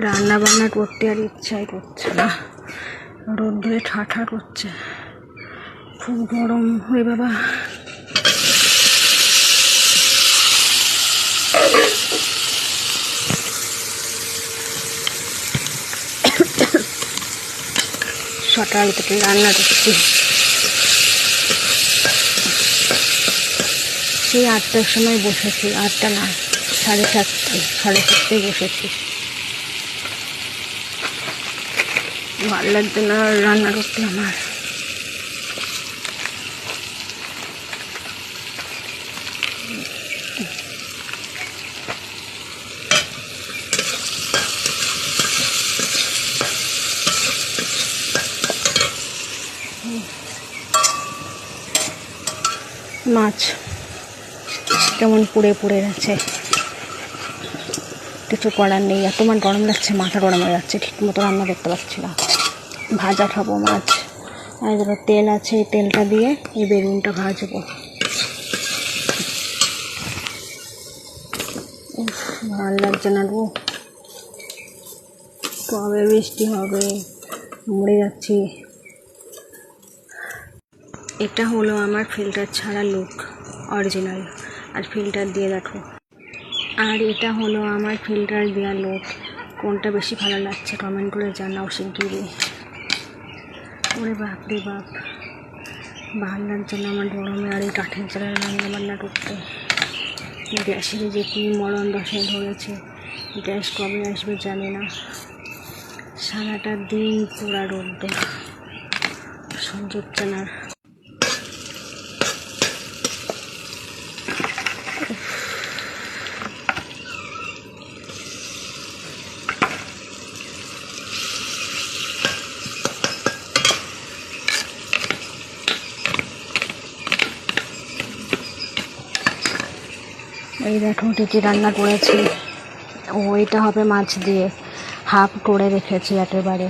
রান্না বান্না করতে আর ইচ্ছাই করছে না, রোদ্দুরে ঠাঠা করছে, খুব গরম হয়ে বাবা। সকাল থেকে রান্না করছি, সেই 8টার সময় বসেছি, 8টা না 7:30 বসেছি। ভালো লাগছে না রান্না করতে আমার। মাছ কেমন পুড়ে পুড়ে গেছে, কিছু করার নেই। এত আমার গরম লাগছে, মাথা গরম হয়ে যাচ্ছে, ঠিক মতো রান্না করতে পারছি না। ভাজা খাবো মাছ, আর ধরো তেল আছে, এই তেলটা দিয়ে এই বেগুনটা ভাজবো। ভালো লাগছে না গো, কবে বৃষ্টি হবে, মরে যাচ্ছি। এটা হলো আমার ফিল্টার ছাড়া লুক, অরিজিনাল। আর ফিল্টার দিয়ে দেখো, আর এটা হলো আমার ফিল্টার দেওয়া লুক। কোনটা বেশি ভালো লাগছে কমেন্ট করে জানাও শিগগিরই। ওরে বাপ রে বাপ, ভালো লাগছে না আমার গরমে আর এই কাঠের জায়গায় রান্না বান্না করতে। গ্যাসের যে কি মরণ দশায় ধরেছে, গ্যাস কবে আসবে জানি না। সারাটা দিন পোড়া রোদ্দুর, সহ্য হচ্ছে না। এই দেখো টিটি রান্না করেছি, ওইটা হবে মাছ দিয়ে, হাফ করে রেখেছি একেবারে।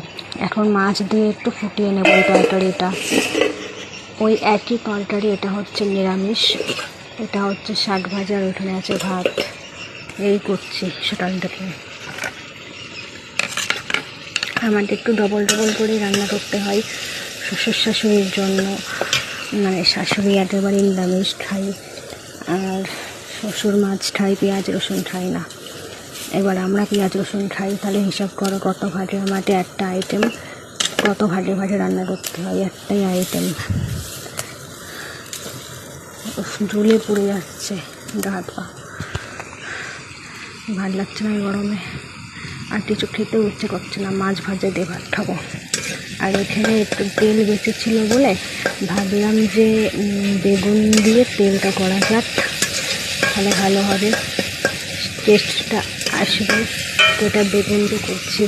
এখন মাছ দিয়ে একটু ফুটিয়ে নেব ওই তরকারিটা। ওই একই তরকারি, এটা হচ্ছে নিরামিষ, এটা হচ্ছে শাক ভাজা, আর ওখানে আছে ভাত। এই করছি সকাল থেকে। আমাদের একটু ডবল করে রান্না করতে হয় শ্বশুর শাশুড়ির জন্য, মানে শাশুড়ি একেবারে নিরামিষ খাই, আর শ্বশুর মাছ খাই, পেঁয়াজ রসুন খাই না। এবার আমরা পেঁয়াজ রসুন খাই, তাহলে হিসাব করো কত ভাগে আমাদের একটা আইটেম, কত ভাগে রান্না করতে হয়, একটাই আইটেম। ঝুলে পুড়ে যাচ্ছে গা হাত পা, ভালো লাগছে না গরমে, আর কিছু খেতেও ইচ্ছে করছে না। মাছ ভাজা দিয়ে ভাত খাবো। আর এখানে একটু তেল বেঁচেছিল বলে ভাবলাম যে বেগুন দিয়ে তেলটা করা যাক, তাহলে ভালো হবে, টেস্টটা আসবে। এটা বেগুন দিয়ে করছি,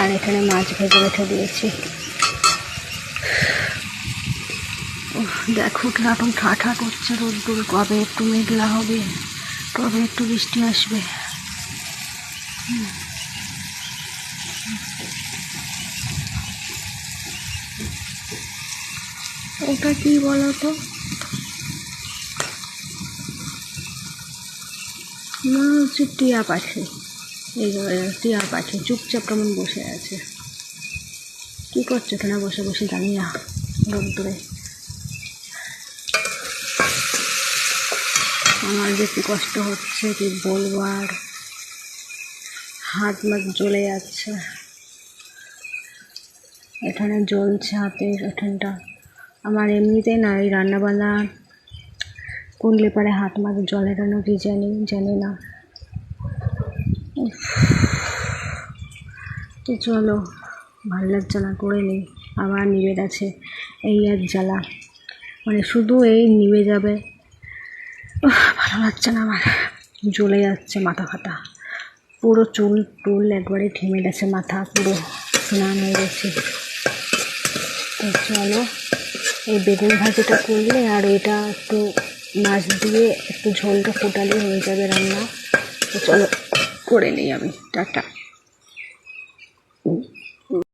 আর এখানে মাছ ভেজে রেখে দিয়েছি। দেখো কিরকম ঠাঠা করছে রোদ্দুর, কবে একটু মেঘলা হবে, কবে একটু বৃষ্টি আসবে। ওটা কি বলো তো, মনে হচ্ছে টিয়া পাখি। এই টিয়া পাখি চুপচাপ কেমন বসে আছে, কি করছে এখানে বসে বসে জানি না রোদ্দুরে। আমার যে কি কষ্ট হচ্ছে কি বলবো, আর হাত মাত জ্বলে যাচ্ছে, এখানে জ্বলছে হাতের এখানটা। আমার এমনিতেই না এই রান্নাবান্না করলে পরে হাত মাত জ্বলে কেন কি জানি না। তো চলো, ভালো লাগছে না, করে নিই। আবার নিভে গেছে, এই এক জ্বালা, মানে শুধু এই নিভে যাবে, ভালো লাগছে না আমার, জ্বলে যাচ্ছে মাথা ফাটা, পুরো চুল একবারে ঘেমে গেছে, মাথা পুরো স্নান হয়ে গেছে। তো চলো, এই বেগুন ভাজিটা করলে আর এটা একটু মাছ দিয়ে একটু ঝোলটা ফোটালে হয়ে যাবে রান্না। তো চলো করে নিই আমি, টাটা।